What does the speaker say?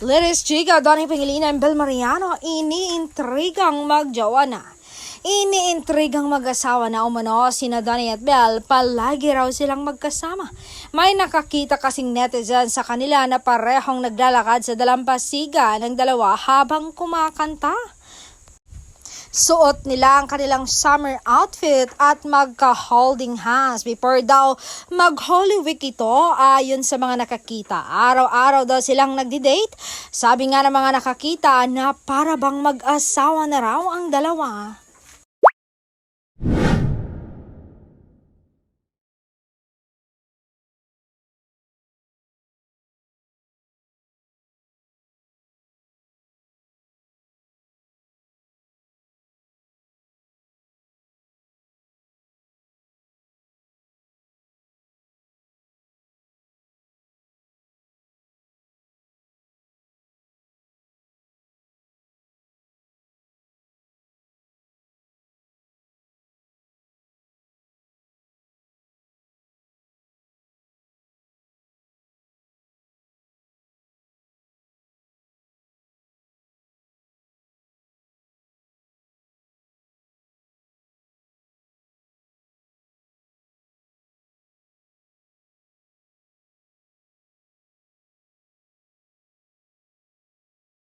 Liris Chica, Donnie Pangilinan, Bel Mariano, iniintrigang magjowa na. Iniintrigang mag-asawa na umano sina Donnie at Bel, palagi raw silang magkasama. May nakakita kasing netizen sa kanila na parehong naglalakad sa dalampasigan ng dalawa habang kumakanta. Suot nila ang kanilang summer outfit at magka-holding hands before daw mag-Holy Week ito ayon sa mga nakakita. Araw-araw daw silang nagdi-date. Sabi nga ng mga nakakita na para bang mag-asawa na raw ang dalawa.